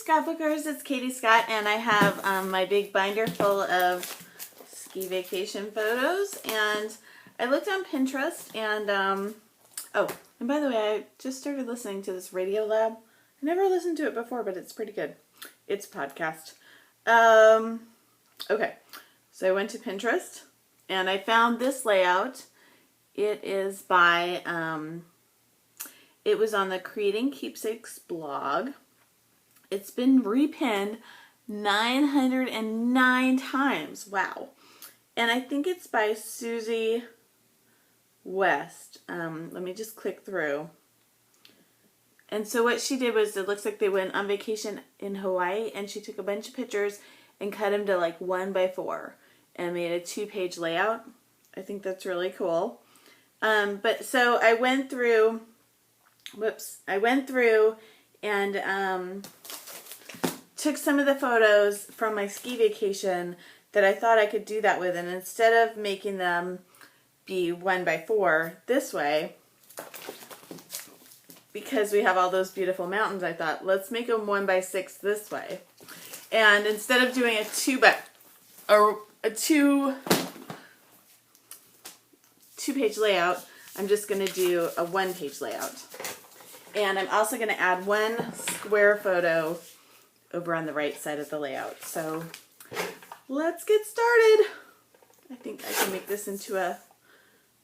Scrapbookers, it's Katie Scott, and I have my big binder full of ski vacation photos, and I looked on Pinterest, and and by the way, I just started listening to this Radio Lab. I never listened to it before, but it's pretty good. It's a podcast. Okay, so I went to Pinterest, and I found this layout. It is by, it was on the Creating Keepsakes blog. It's been repinned 909 times. Wow. And I think it's by Susie West. Let me just click through. And so what she did was, it looks like they went on vacation in Hawaii, and she took a bunch of pictures and cut them to like 1x4 and made a 2-page layout. I think that's really cool. But so I went through, and took some of the photos from my ski vacation that I thought I could do that with, and instead of making them be 1x4 this way, because we have all those beautiful mountains, I thought, let's make them 1x6 this way. And instead of doing a 2-page layout, I'm just going to do a 1-page layout. And I'm also going to add one square photo over on the right side of the layout. So let's get started. I think I can make this into a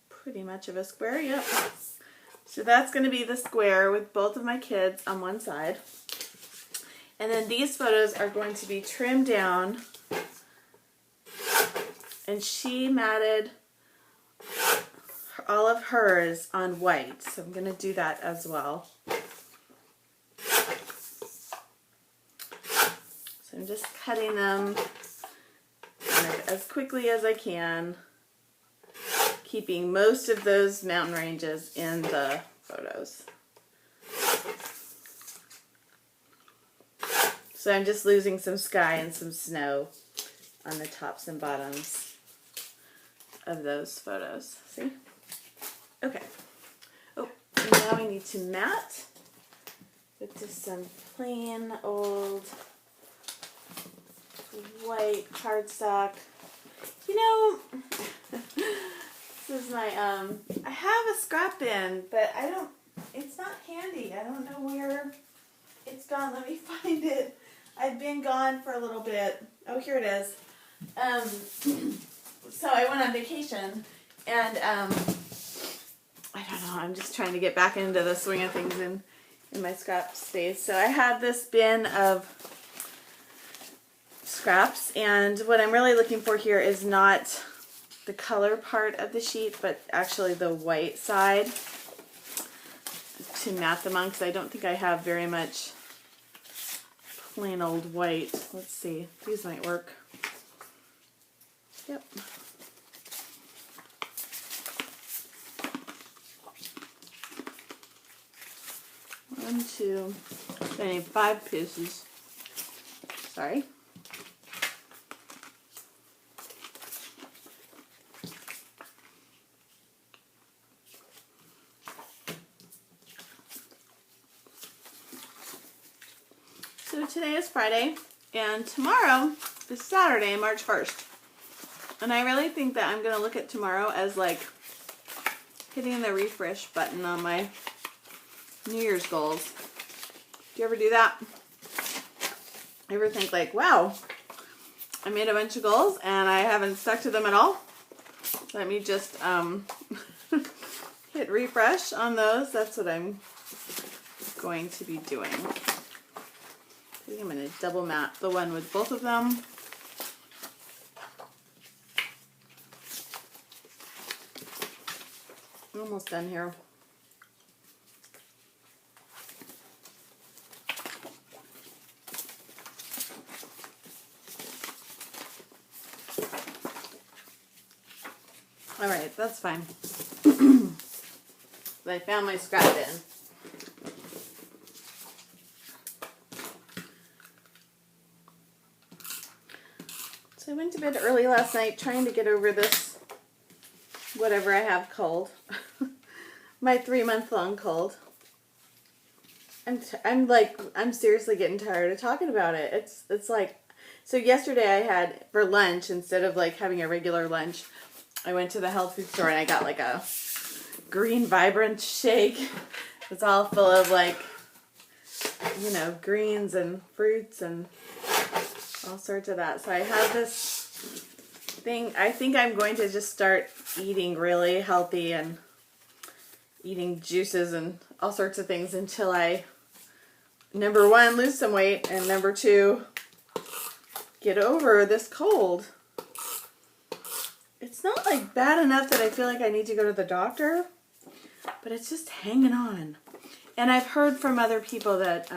pretty much of a square. Yep. So that's going to be the square with both of my kids on one side. And then these photos are going to be trimmed down. And she matted all of hers on white. So I'm going to do that as well. So I'm just cutting them as quickly as I can, keeping most of those mountain ranges in the photos. So I'm just losing some sky and some snow on the tops and bottoms of those photos. See? Okay. Oh, and now we need to mat with just some plain old white cardstock. You know, this is my, I have a scrap bin, but it's not handy. I don't know where it's gone. Let me find it. I've been gone for a little bit. Oh, here it is. So I went on vacation, and, I don't know, I'm just trying to get back into the swing of things in my scrap space. So I have this bin of scraps, and what I'm really looking for here is not the color part of the sheet, but actually the white side to mat them on, because I don't think I have very much plain old white. Let's see, these might work. Yep. One, two, I need 5 pieces. Sorry. So today is Friday, and tomorrow is Saturday, March 1st. And I really think that I'm going to look at tomorrow as like hitting the refresh button on my New Year's goals. Do you ever do that? Ever think like, wow, I made a bunch of goals and I haven't stuck to them at all? Let me just hit refresh on those. That's what I'm going to be doing. I think I'm going to double mat the one with both of them. I'm almost done here. All right, that's fine. I found my scrap bin. So I went to bed early last night trying to get over this, whatever I have cold, my 3-month-long cold. I'm seriously getting tired of talking about it. It's like, so yesterday I had, for lunch, instead of like having a regular lunch, I went to the health food store and I got like a green vibrant shake. It's all full of like, you know, greens and fruits and all sorts of that. So I have this thing. I think I'm going to just start eating really healthy and eating juices and all sorts of things until I, number one, lose some weight, and number two, get over this cold. It's not like bad enough that I feel like I need to go to the doctor, but it's just hanging on. And I've heard from other people that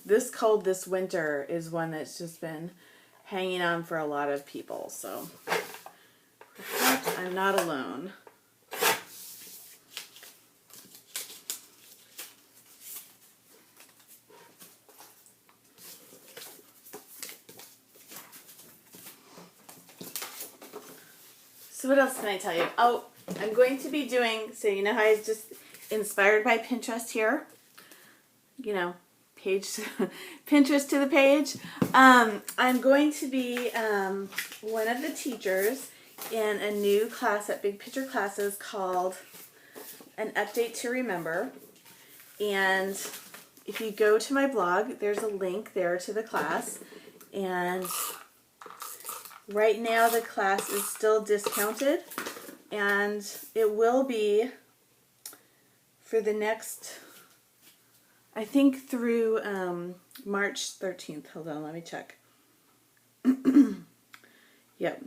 this cold this winter is one that's just been hanging on for a lot of people. So perhaps I'm not alone. So what else can I tell you? Oh, I'm going to be doing, so you know how I was just inspired by Pinterest here? You know, page, Pinterest to the page. I'm going to be one of the teachers in a new class at Big Picture Classes called An Update to Remember. And if you go to my blog, there's a link there to the class. And right now the class is still discounted, and it will be for the next, I think through March 13th. Hold on, let me check. Yep.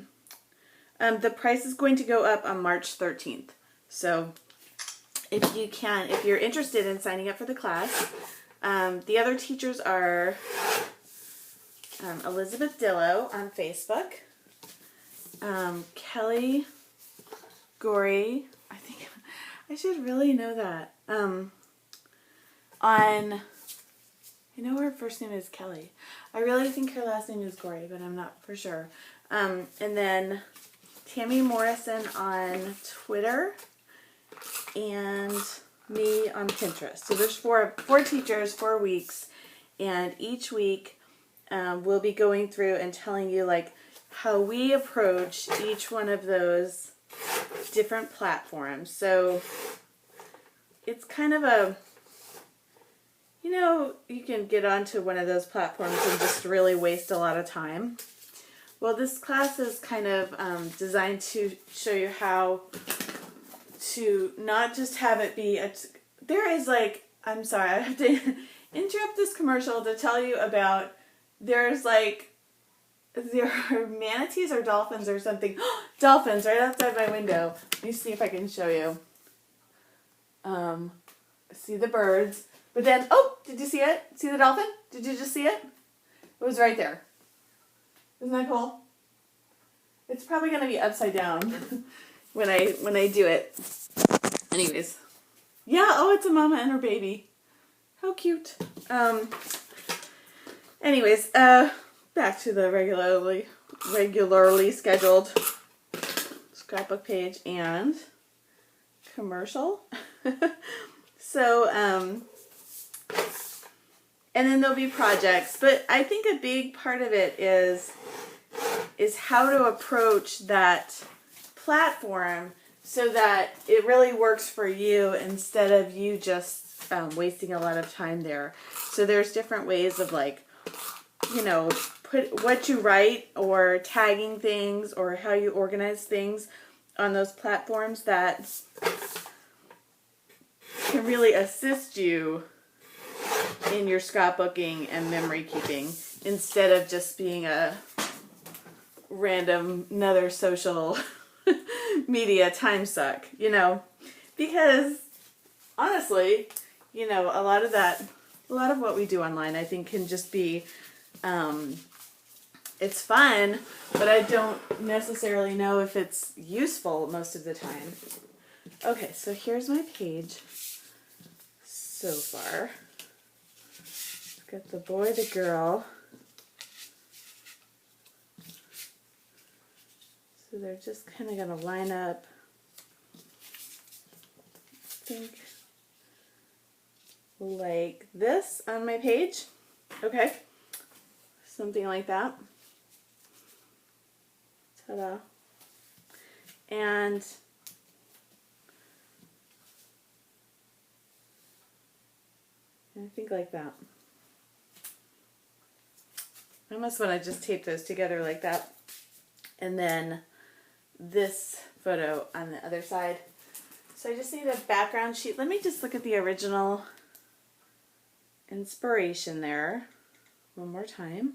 The price is going to go up on March 13th. So if you can, if you're interested in signing up for the class, the other teachers are Elizabeth Dillow on Facebook, Kelly Gorey, I think I should really know that. I know her first name is Kelly. I really think her last name is Gorey, but I'm not for sure. And then Tammy Morrison on Twitter, and me on Pinterest. So there's four teachers, 4 weeks, and each week we'll be going through and telling you like how we approach each one of those different platforms. So it's kind of a, you know, you can get onto one of those platforms and just really waste a lot of time. Well, this class is kind of designed to show you how to not just have it be there is like, I'm sorry, I have to interrupt this commercial to tell you about, there are manatees or dolphins or something. Dolphins right outside my window. Let me see if I can show you. See the birds. But then, oh, did you see it? See the dolphin? Did you just see it? It was right there. Isn't that cool? It's probably going to be upside down when I do it. Anyways. Yeah, oh, it's a mama and her baby. How cute. Anyways, back to the regularly scheduled scrapbook page and commercial. So, and then there'll be projects, but I think a big part of it is how to approach that platform so that it really works for you instead of you just wasting a lot of time there. So there's different ways of like, you know, put what you write or tagging things or how you organize things on those platforms that can really assist you in your scrapbooking and memory keeping instead of just being a random another social media time suck, you know, because honestly, you know, a lot of what we do online I think can just be it's fun, but I don't necessarily know if it's useful most of the time. Okay, so here's my page so far. Got the boy, the girl. So they're just kind of going to line up. I think like this on my page. Okay, something like that. Ta-da. And I think like that. I almost want to just tape those together like that. And then this photo on the other side. So I just need a background sheet. Let me just look at the original inspiration there one more time.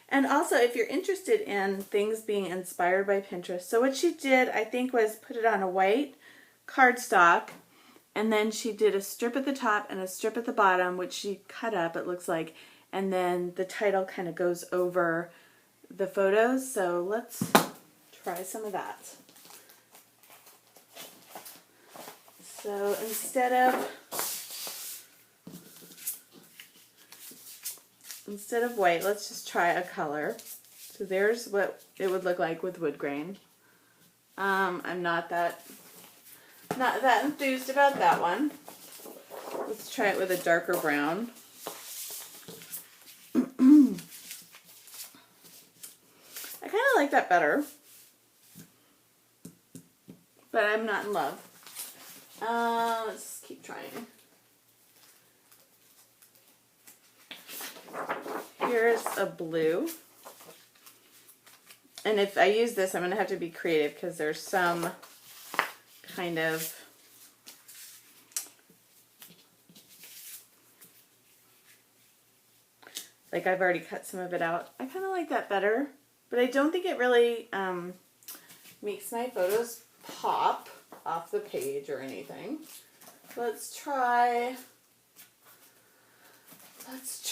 And also, if you're interested in things being inspired by Pinterest, so what she did, I think, was put it on a white cardstock, and then she did a strip at the top and a strip at the bottom, which she cut up, it looks like, and then the title kind of goes over the photos. So let's try some of that. So instead of white, let's just try a color. So there's what it would look like with wood grain. I'm not that enthused about that one. Let's try it with a darker brown. I kind of like that better, but I'm not in love. Let's keep trying. Here's a blue. And if I use this, I'm going to have to be creative because there's some kind of like I've already cut some of it out. I kind of like that better, but I don't think it really makes my photos pop off the page or anything. Let's try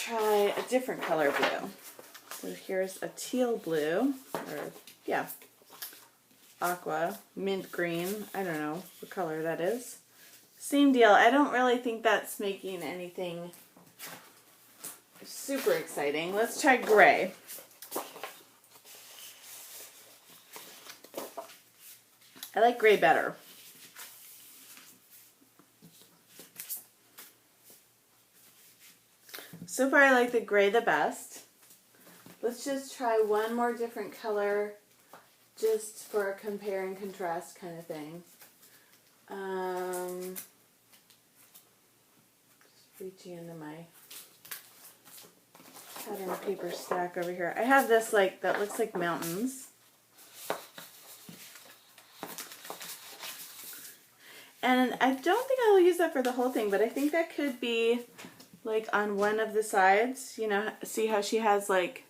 a different color blue. So here's a teal blue, or yeah, aqua, mint green. I don't know what color that is. Same deal. I don't really think that's making anything super exciting. Let's try gray. I like gray better. So far I like the gray the best. Let's just try one more different color just for a compare and contrast kind of thing. Just reaching into my pattern paper stack over here. I have this like that looks like mountains. And I don't think I'll use that for the whole thing, but I think that could be like on one of the sides. You know, see how she has like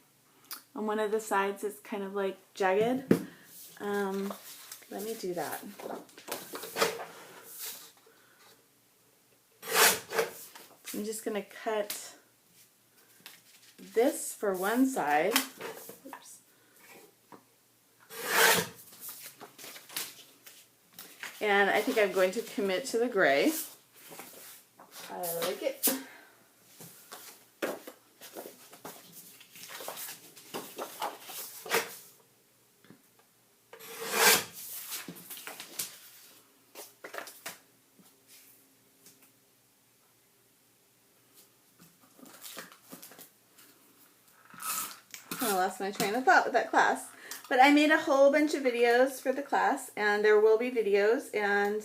on one of the sides it's kind of like jagged. Let me do that. I'm just going to cut this for one side. Oops. And I think I'm going to commit to the gray. I like it. I lost my train of thought with that class. But I made a whole bunch of videos for the class, and there will be videos and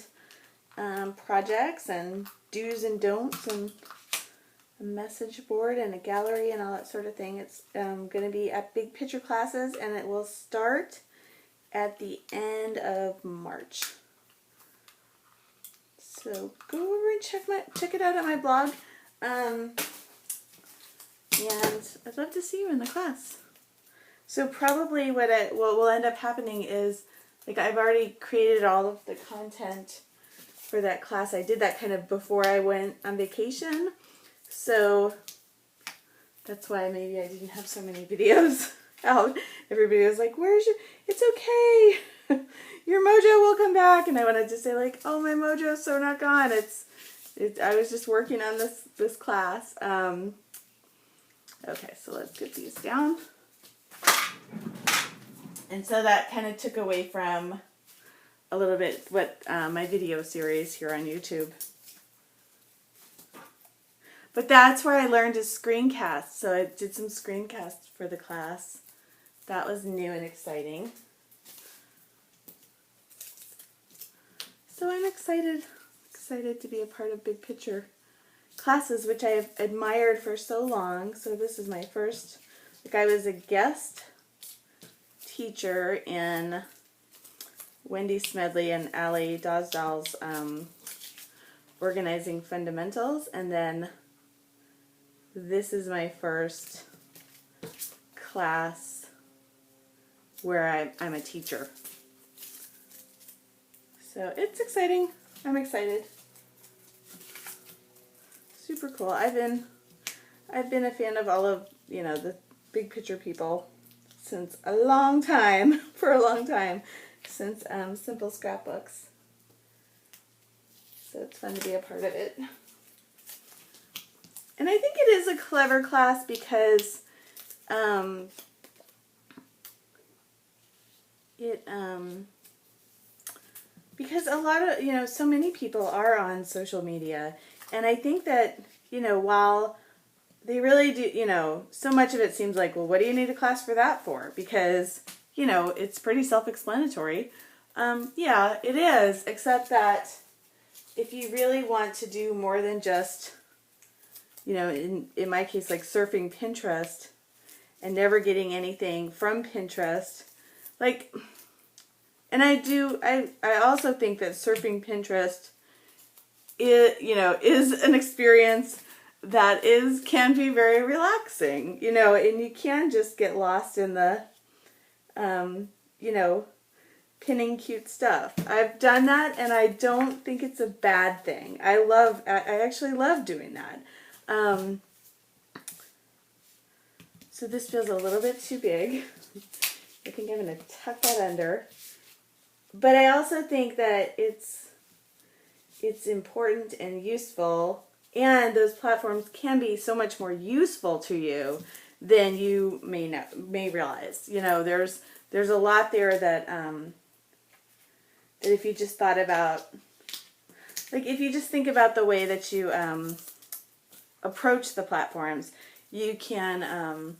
projects and do's and don'ts and a message board and a gallery and all that sort of thing. It's going to be at Big Picture classes, and it will start at the end of March. So go over and check it out on my blog. And I'd love to see you in the class. So probably what will end up happening is, like, I've already created all of the content for that class. I did that kind of before I went on vacation. So that's why maybe I didn't have so many videos out. Everybody was like, where's your, it's okay. Your mojo will come back. And I wanted to say like, oh, my mojo's so not gone. I was just working on this class. Okay, so let's get these down. And so that kind of took away from a little bit what my video series here on YouTube. But that's where I learned to screencast. So I did some screencasts for the class. That was new and exciting. So I'm excited to be a part of big picture classes, which I have admired for so long. So this is my first, like I was a guest teacher in Wendy Smedley and Allie Dosdal's Organizing Fundamentals, and then this is my first class where I'm a teacher. So it's exciting. I'm excited. Super cool. I've been a fan of all of, you know, the big picture people since a long time, for a long time, since Simple Scrapbooks. So it's fun to be a part of it. And I think it is a clever class because because a lot of, you know, so many people are on social media, and I think that, you know, while they really do, you know, so much of it seems like, well, what do you need a class for that for? Because, you know, it's pretty self-explanatory. Yeah, it is, except that if you really want to do more than just, you know, in my case, like surfing Pinterest and never getting anything from Pinterest, like, and I also think that surfing Pinterest is an experience that can be very relaxing, you know, and you can just get lost in the, you know, pinning cute stuff. I've done that, and I don't think it's a bad thing. I actually love doing that. So this feels a little bit too big. I think I'm going to tuck that under. But I also think that it's important and useful, and those platforms can be so much more useful to you than you may realize. You know, there's a lot there that that if you just thought about, like if you just think about the way that you approach the platforms, you can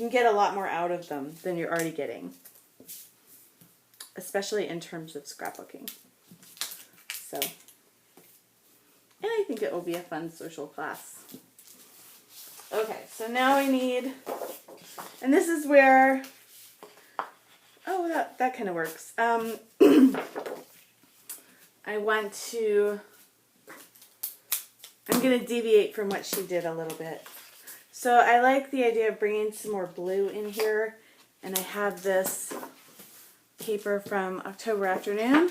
get a lot more out of them than you're already getting, especially in terms of scrapbooking. So, and I think it will be a fun social class. Okay, so now I need, and this is where, oh, that kind of works. I want to, I'm going to deviate from what she did a little bit. So I like the idea of bringing some more blue in here, and I have this paper from October Afternoon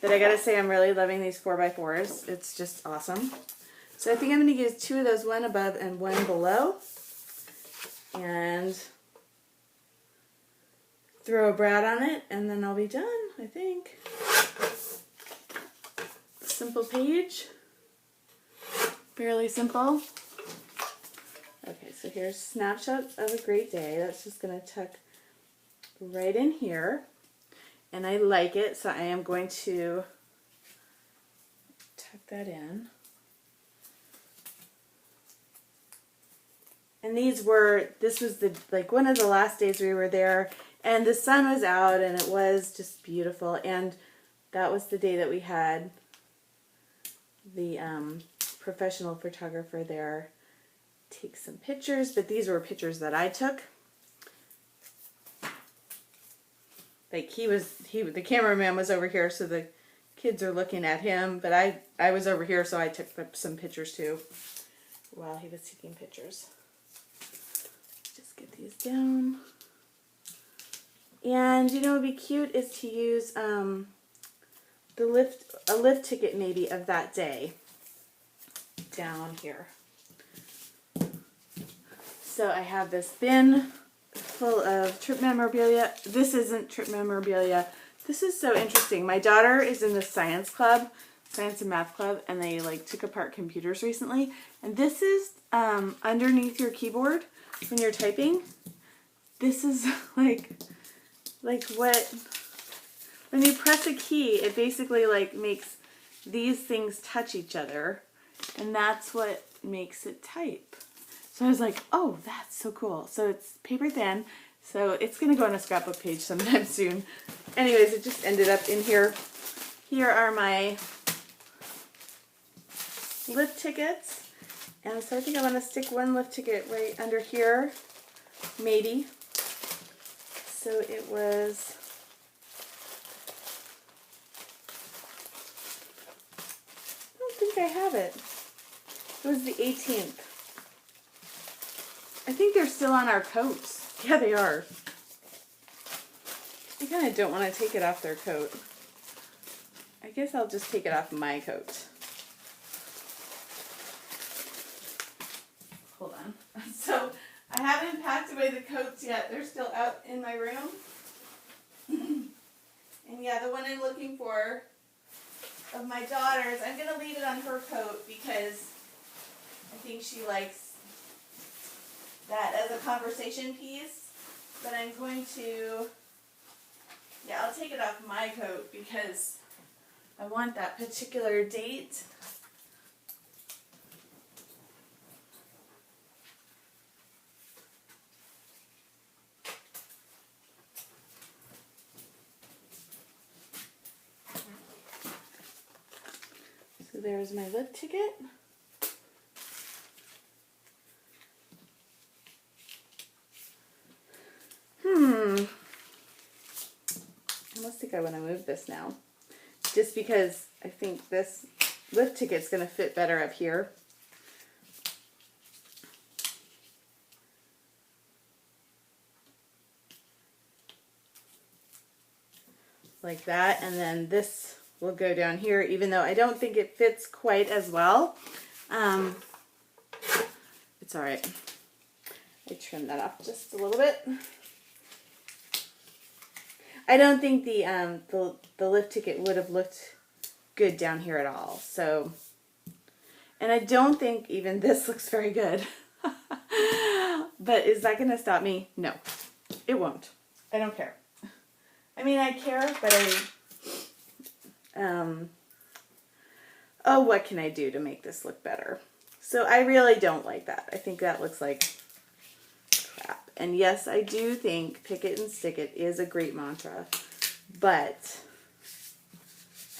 that I gotta say I'm really loving these 4x4s. It's just awesome. So I think I'm going to use two of those, one above and one below, and throw a brad on it, and then I'll be done, I think. Simple page. Fairly simple. Okay, so here's snapshots of a great day. That's just going to tuck right in here. And I like it, so I am going to tuck that in. And this was one of the last days we were there, and the sun was out, and it was just beautiful. And that was the day that we had the professional photographer there take some pictures, but these were pictures that I took. Like the cameraman was over here, so the kids are looking at him, but I was over here, so I took some pictures too while he was taking pictures. Just get these down. And you know what would be cute is to use a lift ticket maybe of that day down here. So I have this bin full of trip memorabilia. This isn't trip memorabilia. This is so interesting. My daughter is in the science and math club, and they took apart computers recently. And this is underneath your keyboard when you're typing. This is like what, when you press a key, it basically makes these things touch each other. And that's what makes it type. So I was like, oh, that's so cool. So it's paper thin. So it's going to go on a scrapbook page sometime soon. Anyways, it just ended up in here. Here are my lift tickets. And so I think I want to stick one lift ticket right under here. Maybe. So it was... I don't think I have it. It was the 18th. I think they're still on our coats. Yeah, they are. I kind of don't want to take it off their coat. I guess I'll just take it off my coat. Hold on. So I haven't packed away the coats yet. They're still out in my room. And yeah, the one I'm looking for of my daughter's, I'm going to leave it on her coat because I think she likes that as a conversation piece. But I'm going to, yeah, I'll take it off my coat because I want that particular date. So there's my lift ticket. I almost think I want to move this now. Just because I think this lift ticket's going to fit better up here. Like that. And then this will go down here, even though I don't think it fits quite as well. It's alright. I trimmed that off just a little bit. I don't think the lift ticket would have looked good down here at all. So, and I don't think even this looks very good. But is that going to stop me? No, it won't. I don't care. I mean, I care, but oh, what can I do to make this look better? So I really don't like that. I think that looks like crap. And yes, I do think pick it and stick it is a great mantra, but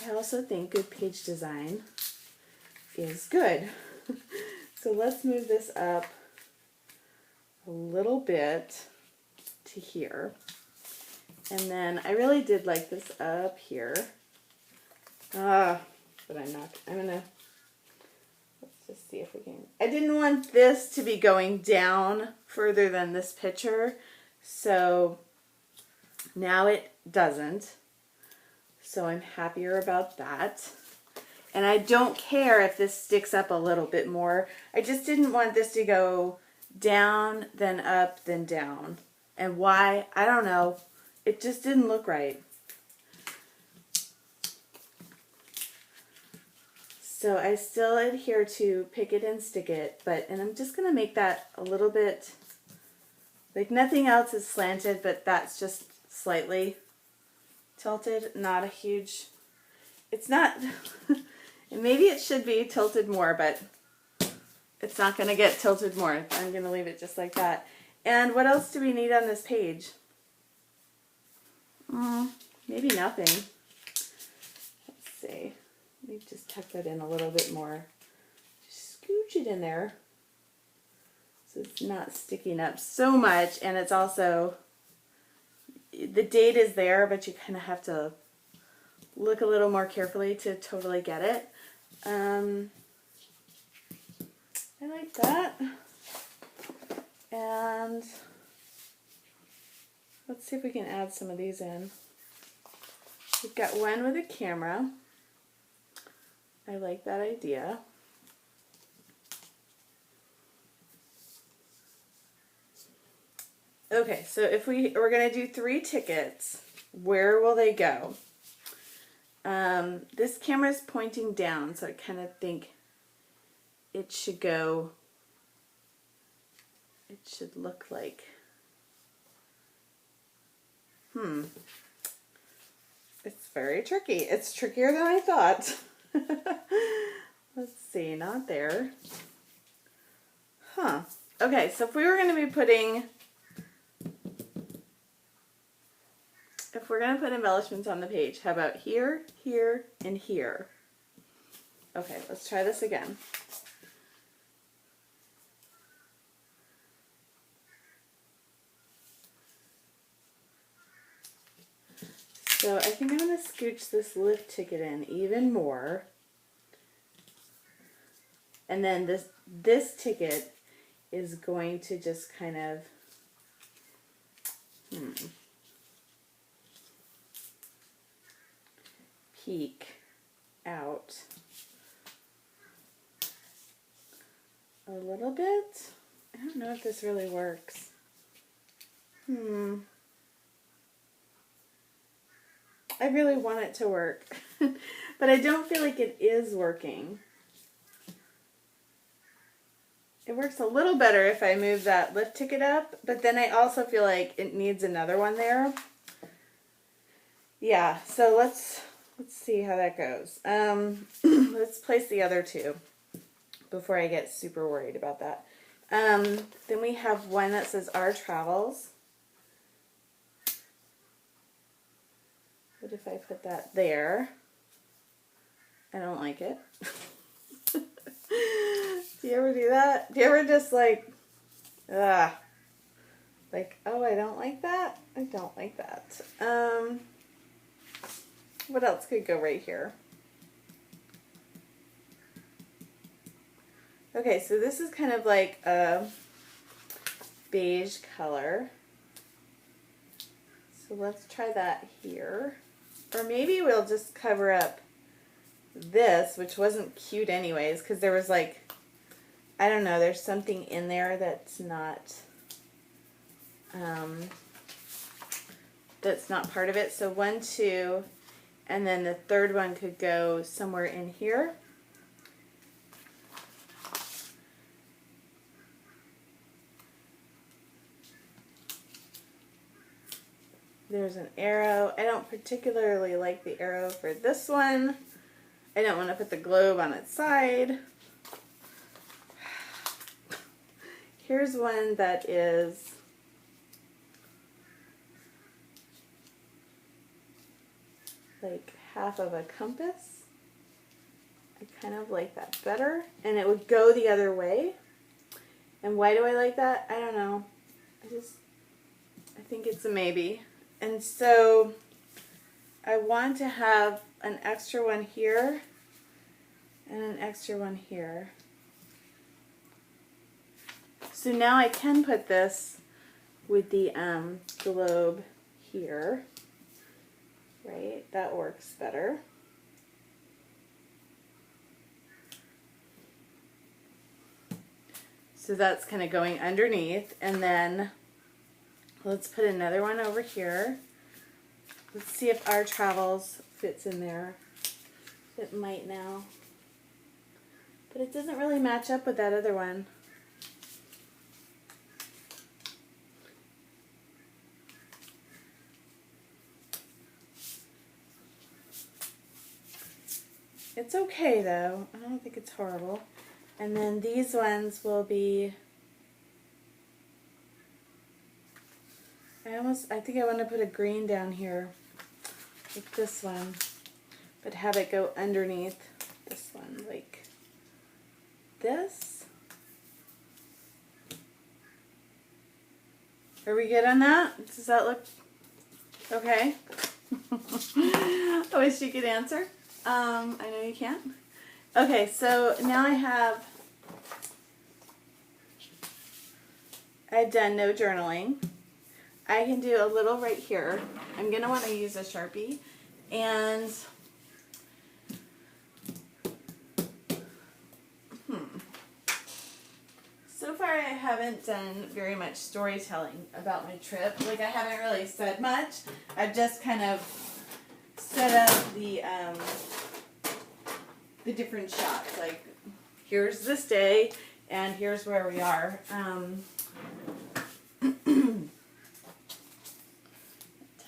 I also think good page design is good. So let's move this up a little bit to here. And then I really did like this up here. But I'm gonna, let's just see if we can. I didn't want this to be going down further than this picture. So now it doesn't. So I'm happier about that. And I don't care if this sticks up a little bit more. I just didn't want this to go down, then up, then down. And why? I don't know. It just didn't look right. So I still adhere to pick it and stick it, and I'm just going to make that a little bit, like nothing else is slanted, but that's just slightly tilted, not a huge, it's not, and maybe it should be tilted more, but it's not going to get tilted more. I'm going to leave it just like that. And what else do we need on this page? Maybe nothing. Let's see. Let me just tuck that in a little bit more. Just scooch it in there so it's not sticking up so much. And it's also, the date is there, but you kind of have to look a little more carefully to totally get it. I like that. And let's see if we can add some of these in. We've got one with a camera. I like that idea. Okay, so if we're going to do 3 tickets, where will they go? This camera is pointing down, so I kind of think it should go, it should look like, it's very tricky. It's trickier than I thought. let's see, not there. Huh. Okay, so if we were going to be putting, if we're going to put embellishments on the page, how about here, here, and here? Okay, let's try this again. So I think I'm going to scooch this lift ticket in even more. And then this ticket is going to just kind of, peek out a little bit. I don't know if this really works. I really want it to work, but I don't feel like it is working. It works a little better if I move that lift ticket up, but then I also feel like it needs another one there. Yeah, so let's see how that goes. Let's place the other two before I get super worried about that. Then we have one that says Our Travels. What if I put that there? I don't like it. Do you ever do that? Do you ever just like, oh, I don't like that? I don't like that. What else could go right here? Okay, so this is kind of like a beige color. So let's try that here. Or maybe we'll just cover up this, which wasn't cute anyways, because there was like, I don't know, there's something in there that's not part of it. So 1, 2, and then the third one could go somewhere in here. There's an arrow. I don't particularly like the arrow for this one. I don't want to put the globe on its side. Here's one that is like half of a compass. I kind of like that better. And it would go the other way. And why do I like that? I don't know. I think it's a maybe. And so I want to have an extra one here and an extra one here. So now I can put this with the globe here, right? That works better. So that's kind of going underneath, and then let's put another one over here. Let's see if Our Travels fits in there. It might now. But it doesn't really match up with that other one. It's okay though. I don't think it's horrible. And then these ones will be, I think I want to put a green down here, like this one, but have it go underneath this one, like this. Are we good on that? Does that look okay? I wish you could answer. I know you can't. Okay, so now I've done no journaling. I can do a little right here. I'm going to want to use a Sharpie. And so far I haven't done very much storytelling about my trip. Like, I haven't really said much. I've just kind of set up the different shots. Like, here's this day, and here's where we are.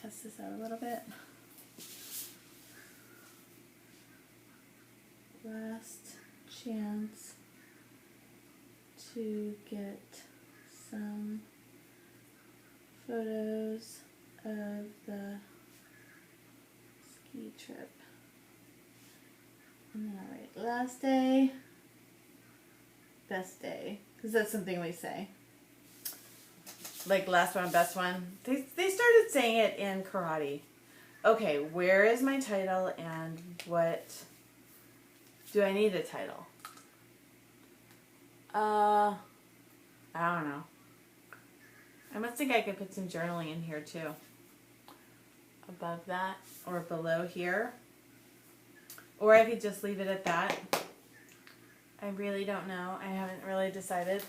Test this out a little bit. Last to get some photos of the ski trip. And then I'll write last day, best day, because that's something we say. Like last one, best one. They started saying it in karate. Okay, where is my title and what do I need a title? I don't know. I must think I could put some journaling in here too. Above that or below here. Or I could just leave it at that. I really don't know. I haven't really decided.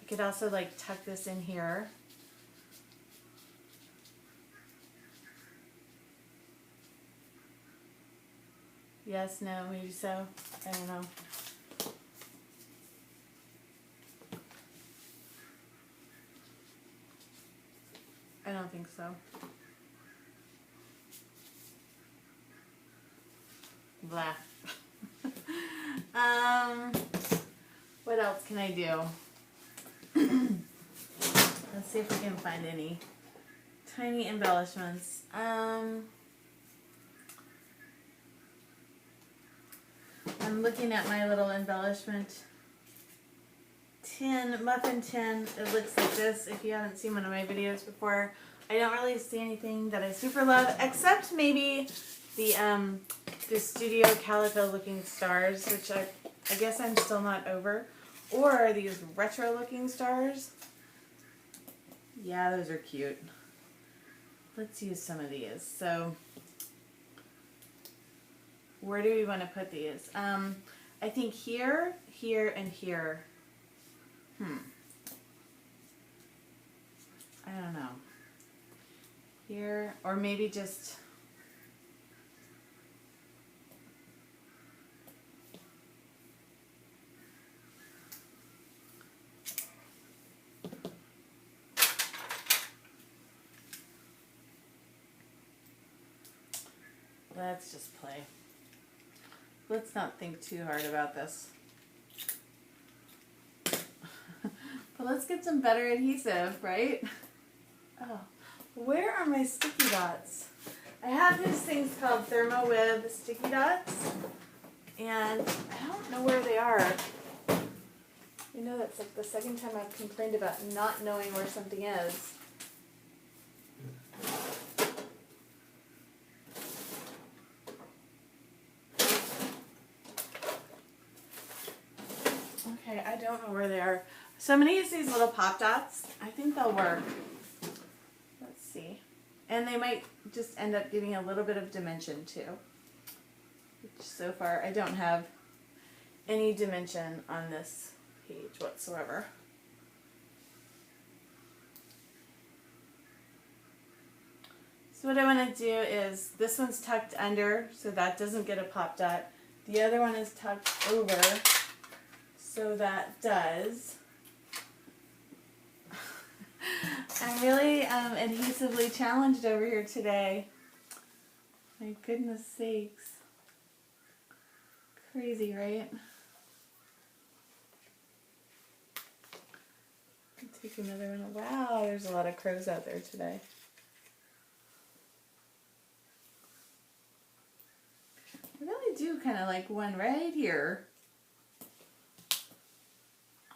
I could also like tuck this in here. Yes, no, maybe so. I don't know. I don't think so. Blah. What else can I do? Let's see if we can find any tiny embellishments. I'm looking at my little embellishment tin, muffin tin. It looks like this. If you haven't seen one of my videos before, I don't really see anything that I super love, except maybe the Studio Calico looking stars, which I guess I'm still not over, or these retro looking stars. Yeah, those are cute. Let's use some of these. So where do we want to put these? I think here, here, and here. I don't know. Here, or maybe just let's just play. Let's not think too hard about this. But let's get some better adhesive, right? Oh, where are my sticky dots? I have these things called ThermoWeb sticky dots, and I don't know where they are. You know, that's like the second time I've complained about not knowing where something is. Okay, I don't know where they are. So I'm going to use these little pop dots. I think they'll work. Let's see. And they might just end up giving a little bit of dimension too. Which so far I don't have any dimension on this page whatsoever. So what I want to do is, this one's tucked under so that doesn't get a pop dot. The other one is tucked over so that does. I'm really adhesively challenged over here today. My goodness sakes. Crazy, right? Take another one. Wow, there's a lot of crows out there today. I really do kind of like one right here.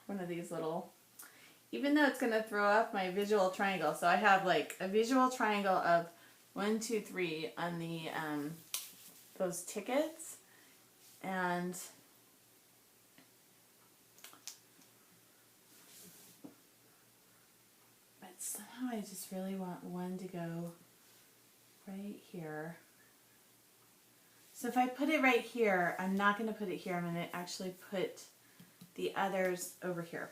One of these little, even though it's going to throw off my visual triangle. So I have like a visual triangle of 1, 2, 3 on the those tickets, and but somehow I just really want one to go right here. So if I put it right here, I'm not going to put it here. I'm going to actually put the others over here.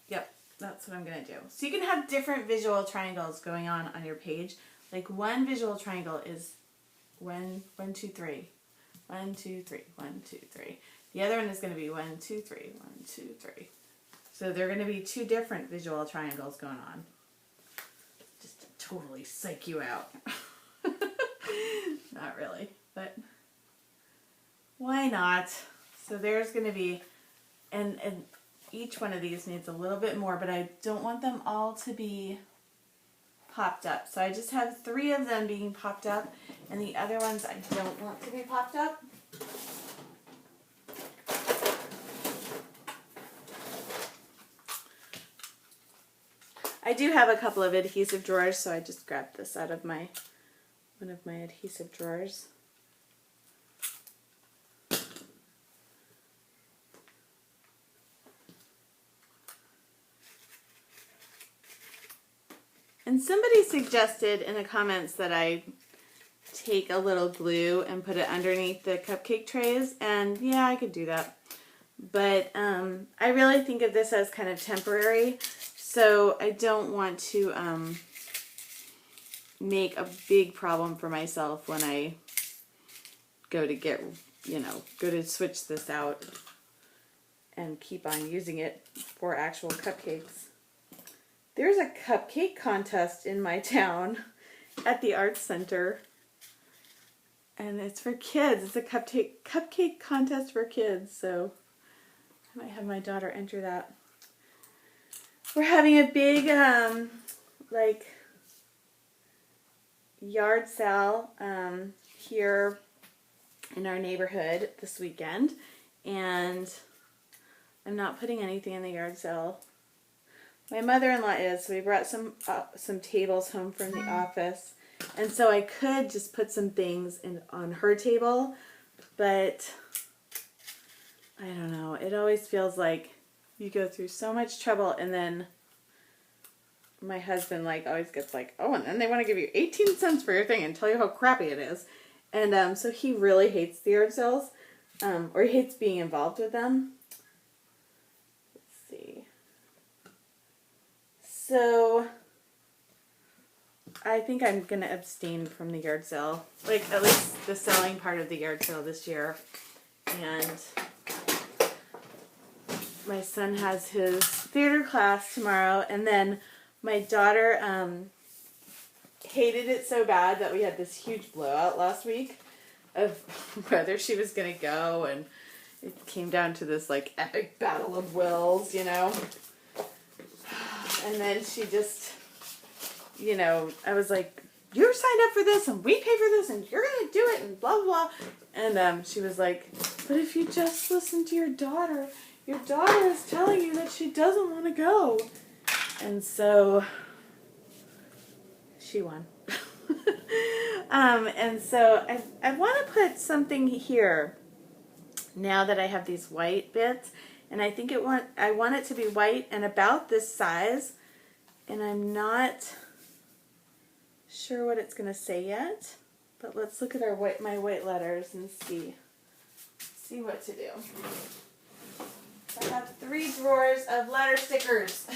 Yep, that's what I'm going to do. So you can have different visual triangles going on your page. Like one visual triangle is 1, 2, 3. 1, 2, 3. 1, 2, 3. The other one is going to be 1, 2, 3. 1, 2, 3. So they're going to be two different visual triangles going on. Just to totally psych you out. Not really, but why not? So there's going to be and each one of these needs a little bit more, but I don't want them all to be popped up. So I just have 3 of them being popped up, and the other ones I don't want to be popped up. I do have a couple of adhesive drawers, so I just grabbed this out of one of my adhesive drawers. And somebody suggested in the comments that I take a little glue and put it underneath the cupcake trays, and yeah, I could do that. But I really think of this as kind of temporary, so I don't want to make a big problem for myself when I go to go to switch this out and keep on using it for actual cupcakes. There's a cupcake contest in my town at the Arts Center. And it's for kids. It's a cupcake contest for kids. So I might have my daughter enter that. We're having a big yard sale here in our neighborhood this weekend. And I'm not putting anything in the yard sale. My mother-in-law is, so we brought some tables home from the office, and so I could just put some things on her table, but I don't know. It always feels like you go through so much trouble, and then my husband always gets oh, and then they want to give you 18 cents for your thing and tell you how crappy it is, and so he really hates the yard sales, or he hates being involved with them. So, I think I'm going to abstain from the yard sale. At least the selling part of the yard sale this year. And my son has his theater class tomorrow. And then my daughter hated it so bad that we had this huge blowout last week of whether she was going to go. And it came down to this epic battle of wills, And then she just, I was like, you're signed up for this, and we pay for this, and you're going to do it, and blah, blah. And she was like, but if you just listen to your daughter is telling you that she doesn't want to go. And so she won. And so I want to put something here now that I have these white bits. And I think I want it to be white and about this size, and I'm not sure what it's going to say yet. But let's look at my white letters and see what to do. I have 3 drawers of letter stickers,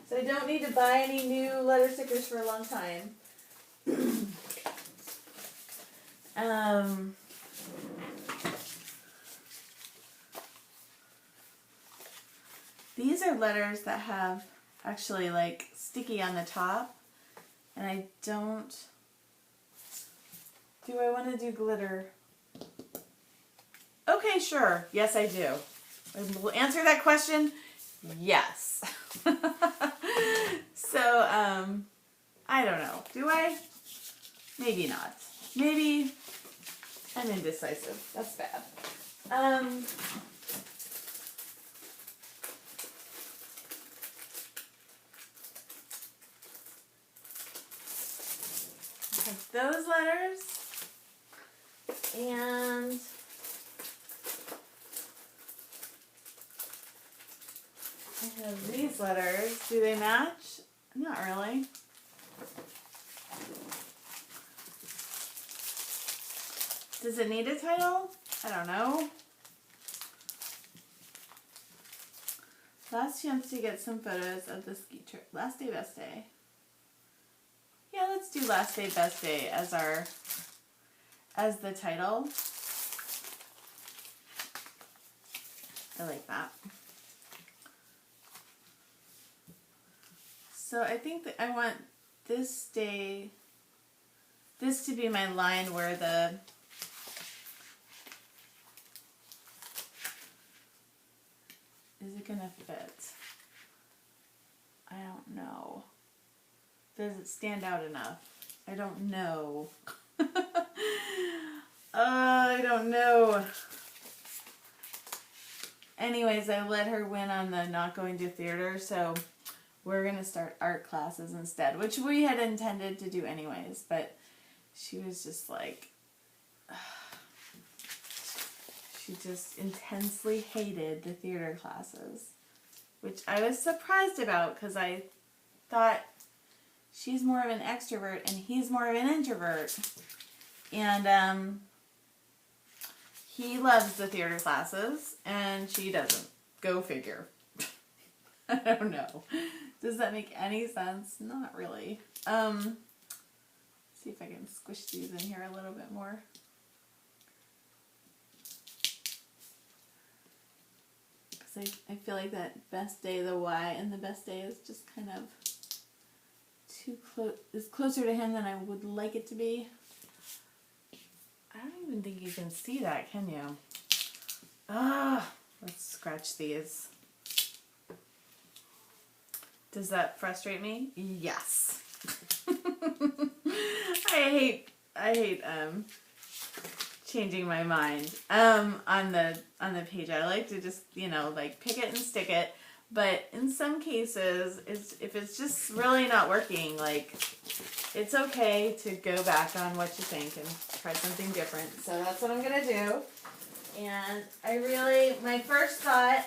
so I don't need to buy any new letter stickers for a long time. These are letters that have actually sticky on the top, and I don't, do I want to do glitter? Okay, sure. Yes, I do. I will answer that question. Yes. So, I don't know. Do I? Maybe not. Maybe I'm indecisive. That's bad. Those letters, and I have these letters. Do they match? Not really. Does it need a title? I don't know. Last chance to get some photos of the ski trip. Last day, best day. Yeah, let's do last day, best day as the title. I like that. So I think that I want this to be my line where Is it gonna fit? I don't know. Does it stand out enough? I don't know. I don't know. Anyways, I let her win on the not going to theater, so we're going to start art classes instead, which we had intended to do anyways, but she was just like, she just intensely hated the theater classes, which I was surprised about because I thought she's more of an extrovert and he's more of an introvert. And he loves the theater classes and she doesn't. Go figure. I don't know. Does that make any sense? Not really. See if I can squish these in here a little bit more. Because I feel like that best day, the Y, and the best day is just kind of too close. It's closer to him than I would like it to be. I don't even think you can see that, can you? Let's scratch these. Does that frustrate me? Yes. I hate changing my mind on the page. I like to just, like pick it and stick it. But in some cases, if it's just really not working, like, it's okay to go back on what you think and try something different. So that's what I'm going to do. And my first thought,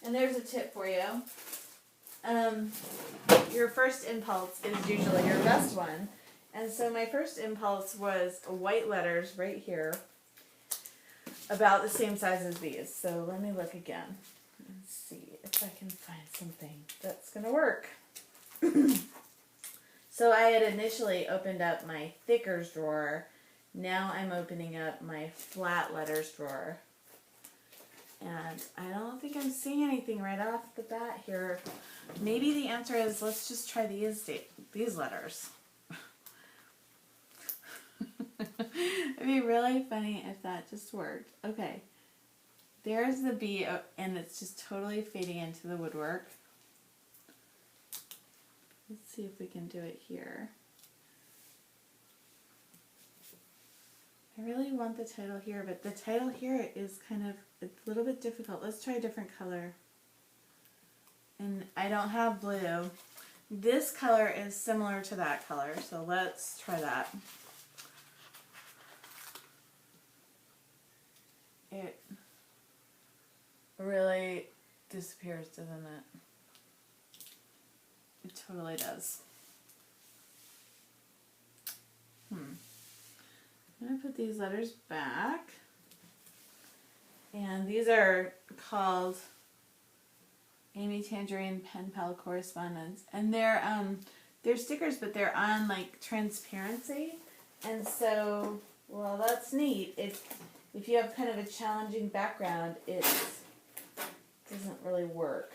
and there's a tip for you, your first impulse is usually your best one. And so my first impulse was white letters right here, about the same size as these. So let me look again and see if I can find something that's going to work. So I had initially opened up my thickers drawer. Now I'm opening up my flat letters drawer. And I don't think I'm seeing anything right off the bat here. Maybe the answer is let's just try these letters. It'd be really funny if that just worked. Okay. There's the B, and it's just totally fading into the woodwork. Let's see if we can do it here. I really want the title here, but the title here is kind of a little bit difficult. Let's try a different color. And I don't have blue. This color is similar to that color, so let's try that. It really disappears, doesn't it? It totally does. I'm going to put these letters back. And these are called Amy Tangerine Pen Pal Correspondence. And they're stickers, but they're on like transparency. And so, well, that's neat. If you have kind of a challenging background, it doesn't really work.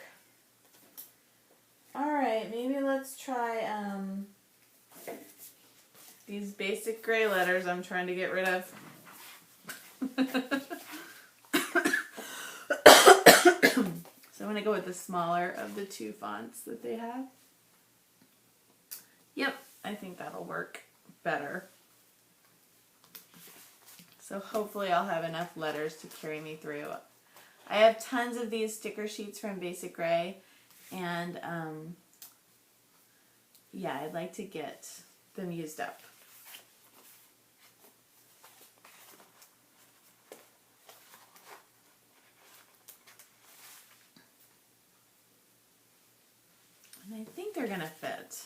Alright, maybe let's try these basic gray letters I'm trying to get rid of. So I'm going to go with the smaller of the two fonts that they have. Yep, I think that'll work better. So hopefully I'll have enough letters to carry me through. I have tons of these sticker sheets from Basic Gray, and yeah, I'd like to get them used up. And I think they're going to fit.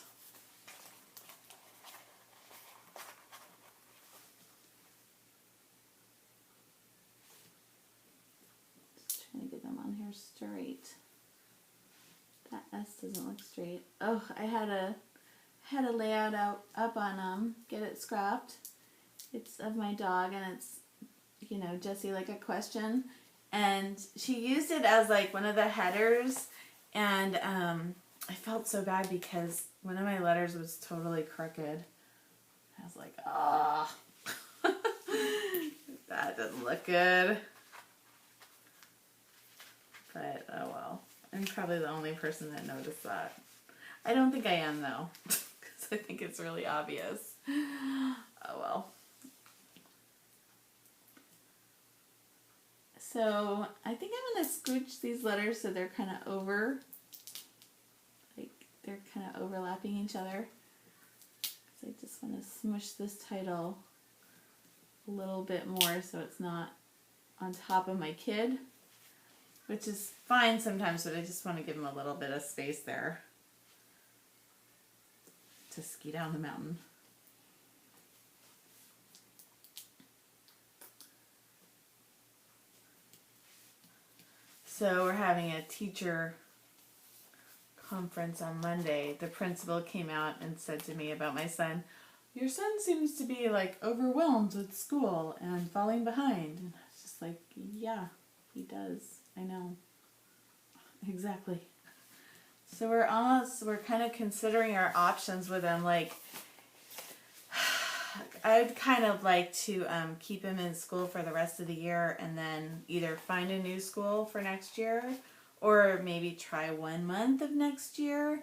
Just trying to get them on here straight. That S doesn't look straight. Oh, I had a layout up on Get It Scrapped. It's of my dog, and it's, Jessie, like a question. And she used it as like one of the headers, and I felt so bad because one of my letters was totally crooked. I was like, ah, that doesn't look good. But, oh well. I'm probably the only person that noticed that. I don't think I am, though, because I think it's really obvious. Oh well. So I think I'm going to scooch these letters so they're kind of over, like they're kind of overlapping each other. So I just want to smush this title a little bit more so it's not on top of my kid, which is fine sometimes, but I just want to give him a little bit of space there to ski down the mountain. So we're having a teacher conference on Monday. The principal came out and said to me about my son, "Your son seems to be like overwhelmed with school and falling behind." And I was just like, yeah, he does. I know. Exactly. So we're kind of considering our options with him. Like, I'd kind of like to keep him in school for the rest of the year and then either find a new school for next year or maybe try 1 month of next year